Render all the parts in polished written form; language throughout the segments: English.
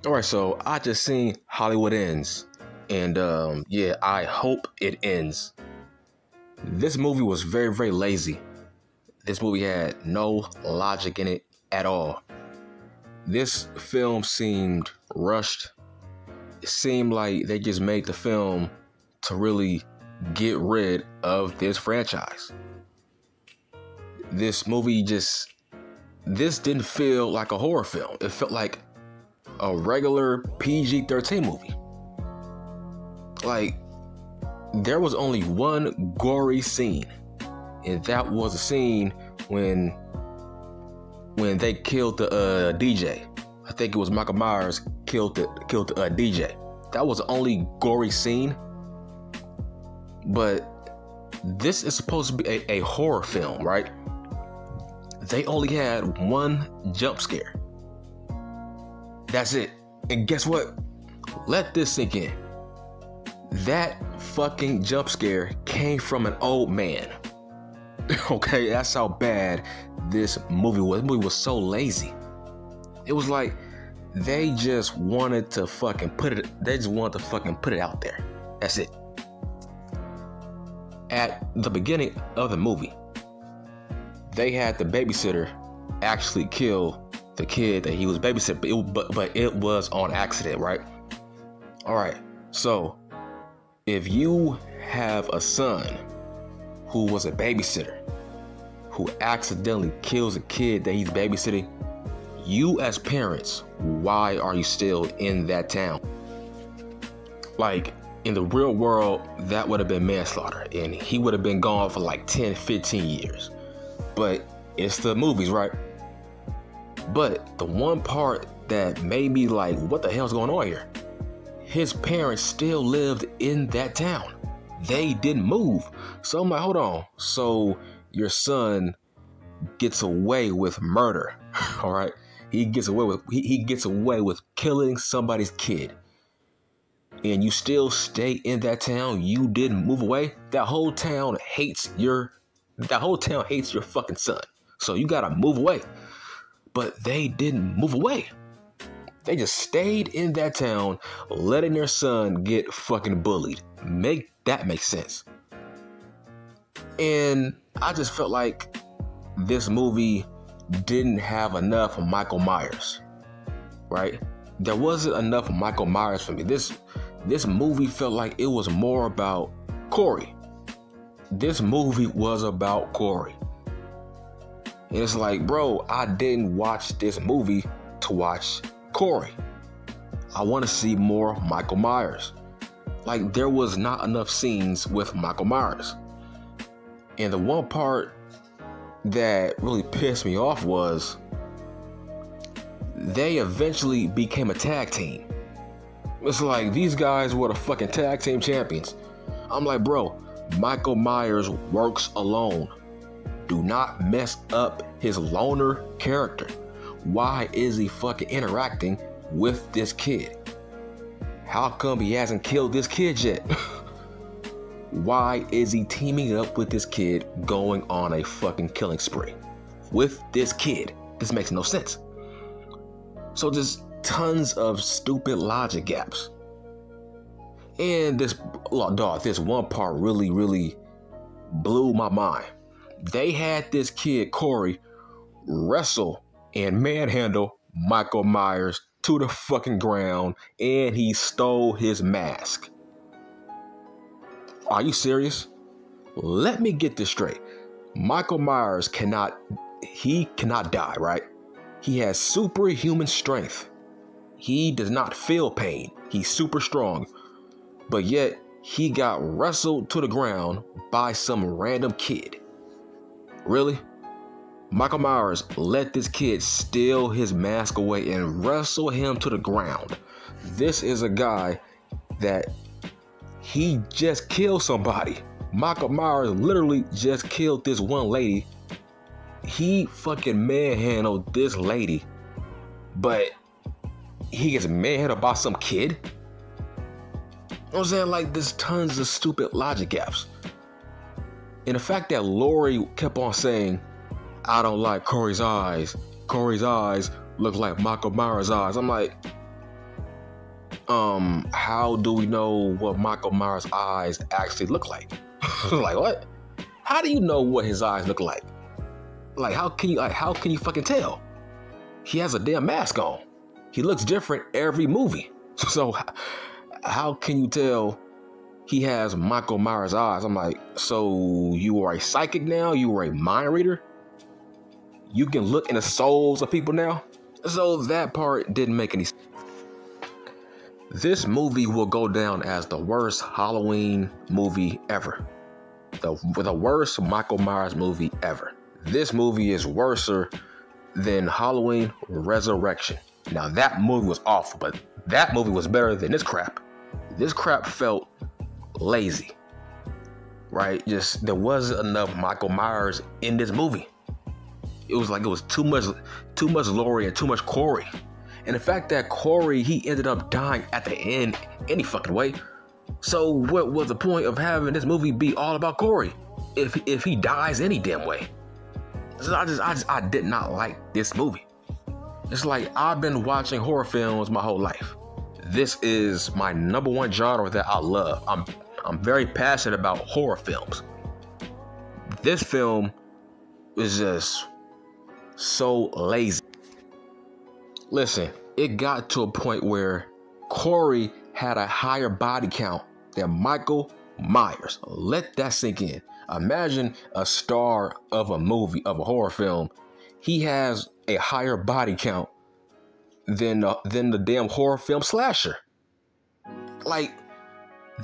All right, so I just seen Hollywood Ends, and yeah, I hope it ends. This movie was very, very lazy. This movie had no logic in it at all. This film seemed rushed. It seemed like they just made the film to really get rid of this franchise. This didn't feel like a horror film. It felt like a regular PG-13 movie. Like, there was only one gory scene, and that was a scene when they killed the DJ. I think it was Michael Myers killed the DJ. That was the only gory scene. But this is supposed to be a horror film, right? They only had one jump scare. That's it. And guess what? Let this sink in. That fucking jump scare came from an old man. Okay, that's how bad this movie was. This movie was so lazy. It was like they just wanted to fucking put it out there. That's it. At the beginning of the movie, they had the babysitter actually kill the kid that he was babysitting, but it was on accident, right? All right, so if you have a son who was a babysitter who accidentally kills a kid that he's babysitting, you as parents, why are you still in that town? Like, in the real world, that would have been manslaughter, and he would have been gone for like 10, 15 years. But it's the movies, right? But the one part that made me like, what the hell's going on here? His parents still lived in that town. They didn't move. So I'm like, hold on. So your son gets away with murder, all right? He gets away with killing somebody's kid. And you still stay in that town. You didn't move away. That whole town hates your fucking son. So you gotta move away. But they didn't move away. They just stayed in that town, letting their son get fucking bullied. Make that make sense. And I just felt like this movie didn't have enough Michael Myers, right? There wasn't enough Michael Myers for me. This movie felt like it was more about Corey. This movie was about Corey. And it's like, bro, I didn't watch this movie to watch Corey. I want to see more Michael Myers. Like, there was not enough scenes with Michael Myers. And the one part that really pissed me off was they eventually became a tag team. It's like, these guys were the fucking tag team champions. I'm like, bro, Michael Myers works alone. Do not mess up his loner character. Why is he fucking interacting with this kid? How come he hasn't killed this kid yet? Why is he teaming up with this kid, going on a fucking killing spree with this kid? This makes no sense. So there's tons of stupid logic gaps. And this one part really, really blew my mind. They had this kid, Corey, wrestle and manhandle Michael Myers to the fucking ground, and he stole his mask. Are you serious? Let me get this straight. Michael Myers cannot die, right? He has superhuman strength. He does not feel pain. He's super strong. But yet, he got wrestled to the ground by some random kid. Really? Michael Myers let this kid steal his mask away and wrestle him to the ground. This is a guy that he just killed somebody. Michael Myers literally just killed this one lady. He fucking manhandled this lady, but he gets manhandled by some kid? You know what I'm saying? Like, there's tons of stupid logic gaps. And the fact that Laurie kept on saying, I don't like Corey's eyes. Corey's eyes look like Michael Myers' eyes. I'm like, How do we know what Michael Myers' eyes actually look like? Like what? How do you know what his eyes look like? Like how can you fucking tell? He has a damn mask on. He looks different every movie. So how can you tell he has Michael Myers' eyes? I'm like, so you are a psychic now? You are a mind reader? You can look in the souls of people now? So that part didn't make any sense. This movie will go down as the worst Halloween movie ever. The worst Michael Myers movie ever. This movie is worse than Halloween Resurrection. Now that movie was awful, but that movie was better than this crap. This crap felt lazy, right? Just there wasn't enough Michael Myers in this movie. It was like it was too much Laurie and too much Corey. And the fact that Corey, he ended up dying at the end any fucking way. So what was the point of having this movie be all about Corey if he dies any damn way? So I did not like this movie. It's like I've been watching horror films my whole life. This is my number one genre that I love. I'm very passionate about horror films. This film is just so lazy. Listen, it got to a point where Corey had a higher body count than Michael Myers. Let that sink in. Imagine a star of a movie, of a horror film. He has a higher body count than the damn horror film slasher. Like,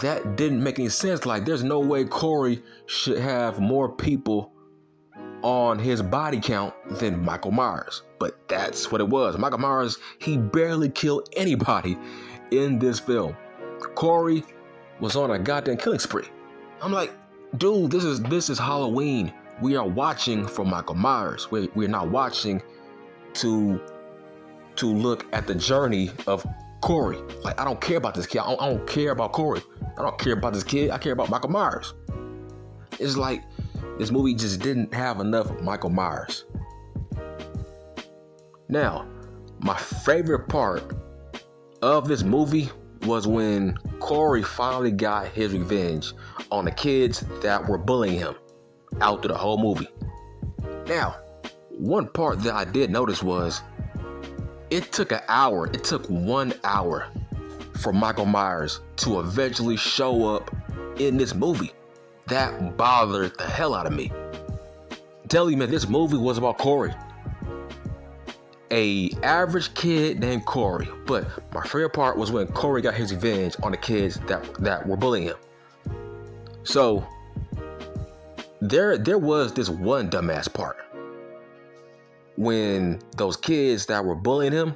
that didn't make any sense. Like, there's no way Corey should have more people on his body count than Michael Myers. But that's what it was. Michael Myers, he barely killed anybody in this film. Corey was on a goddamn killing spree. I'm like, dude, this is Halloween. We are watching for Michael Myers. We're not watching to look at the journey of Corey. Like, I don't care about this kid. I don't care about Corey. I don't care about this kid. I care about Michael Myers. It's like this movie just didn't have enough Michael Myers. Now, my favorite part of this movie was when Corey finally got his revenge on the kids that were bullying him out through the whole movie. Now, one part that I did notice was it took 1 hour for Michael Myers to eventually show up in this movie. That bothered the hell out of me. I'm telling you, man, this movie was about Corey. A average kid named Corey. But my favorite part was when Corey got his revenge on the kids that were bullying him. So there was this one dumbass part. When those kids that were bullying him,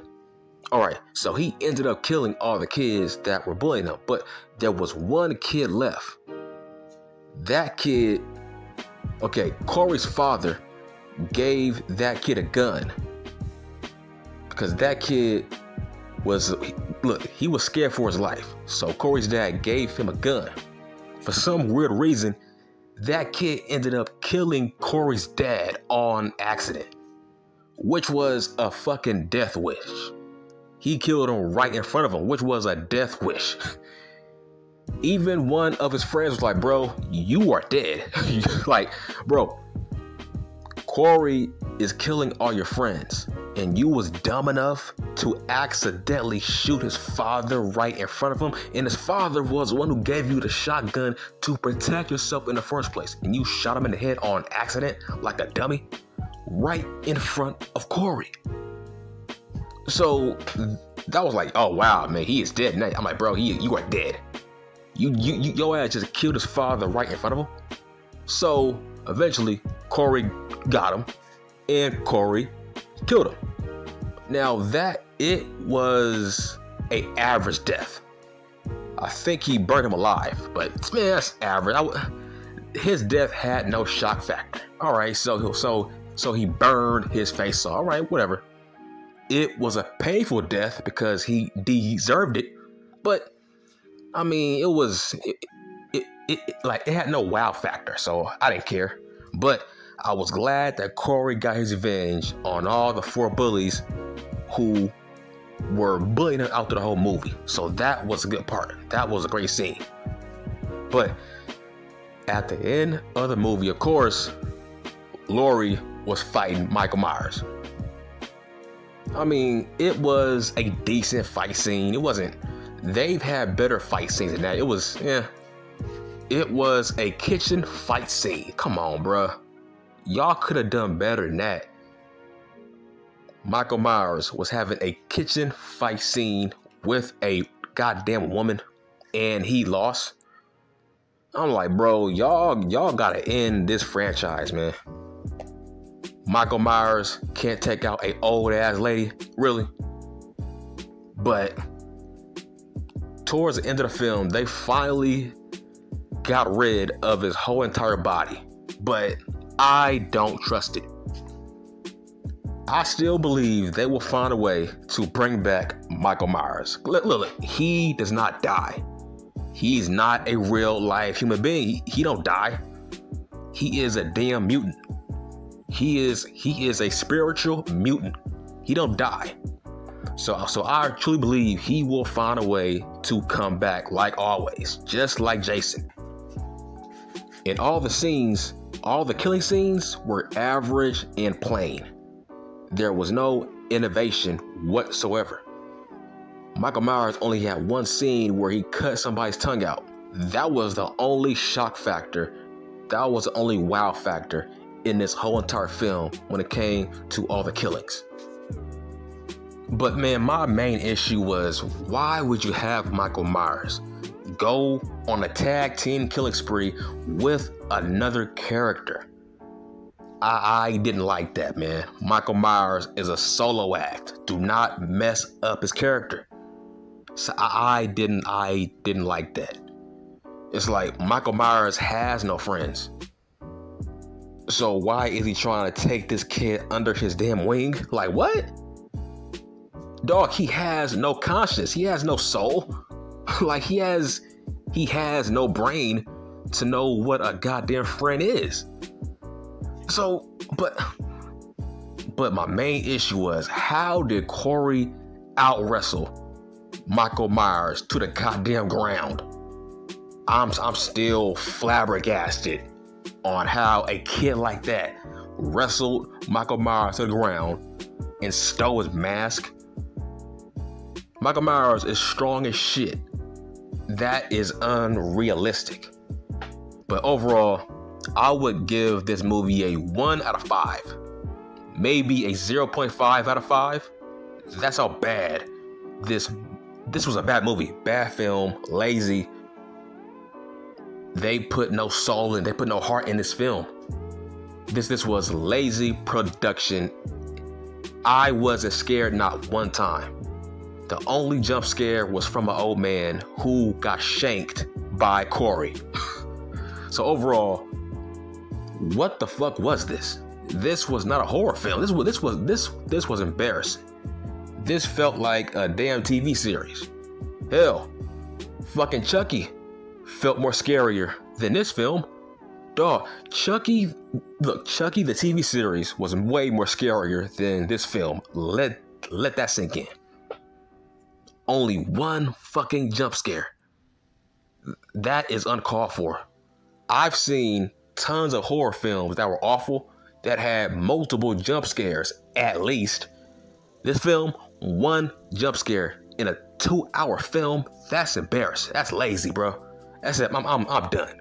all right, so he ended up killing all the kids that were bullying him, but there was one kid left. That kid, okay, Corey's father gave that kid a gun because that kid he was scared for his life. So Corey's dad gave him a gun. For some weird reason, that kid ended up killing Corey's dad on accident, which was a fucking death wish. He killed him right in front of him, which was a death wish. Even one of his friends was like, bro, you are dead. Like, bro, Corey is killing all your friends, and you was dumb enough to accidentally shoot his father right in front of him, and his father was the one who gave you the shotgun to protect yourself in the first place, and you shot him in the head on accident like a dummy right in front of Corey. So that was like, oh wow, man, he is dead now. I'm like, bro, you are dead. Your ass just killed his father right in front of him. So eventually Corey got him and Corey killed him. Now it was a average death. I think he burned him alive, but man, that's average. His death had no shock factor. All right, so he burned his face off. All right, whatever. It was a painful death because he deserved it, but I mean, it had no wow factor, so I didn't care. But I was glad that Corey got his revenge on all the 4 bullies who were bullying him out through the whole movie. So that was a good part. That was a great scene. But at the end of the movie, of course, Laurie was fighting Michael Myers. I mean, it was a decent fight scene. It wasn't. They've had better fight scenes than that. It was a kitchen fight scene. Come on, bruh. Y'all could have done better than that. Michael Myers was having a kitchen fight scene with a goddamn woman, and he lost. I'm like, bro, y'all gotta end this franchise, man. Michael Myers can't take out a old ass lady, really. But towards the end of the film, they finally got rid of his whole entire body. But I don't trust it. I still believe they will find a way to bring back Michael Myers. Look, he does not die. He's not a real life human being. He don't die. He is a damn mutant. He is a spiritual mutant. He don't die. So I truly believe he will find a way to come back, like always, just like Jason. In all the scenes, all the killing scenes were average and plain. There was no innovation whatsoever. Michael Myers only had one scene where he cut somebody's tongue out. That was the only shock factor. That was the only wow factor in this whole entire film when it came to all the killings. But man, my main issue was, why would you have Michael Myers go on a tag team killing spree with another character? I didn't like that, man. Michael Myers is a solo act. Do not mess up his character. So I didn't like that. It's like Michael Myers has no friends. So why is he trying to take this kid under his damn wing? Like, what? Dog, he has no conscience. He has no soul. Like, he has no brain to know what a goddamn friend is. So, but my main issue was, how did Corey out-wrestle Michael Myers to the goddamn ground? I'm still flabbergasted on how a kid like that wrestled Michael Myers to the ground and stole his mask. Michael Myers is strong as shit. That is unrealistic. But overall, I would give this movie a 1 out of 5. Maybe a 0.5 out of 5. That's how bad this was. A bad movie, bad film, lazy. They put no soul in, they put no heart in this film. This was lazy production. I wasn't scared not one time. The only jump scare was from an old man who got shanked by Corey. So overall, what the fuck was this? This was not a horror film. This was embarrassing. This felt like a damn TV series. Hell, fucking Chucky felt more scarier than this film. Dog, Chucky the TV series was way more scarier than this film. Let that sink in. Only one fucking jump scare. That is uncalled for. I've seen tons of horror films that were awful, that had multiple jump scares at least. This film, one jump scare in a 2-hour film, that's embarrassing. That's lazy, bro. That's it. I'm done.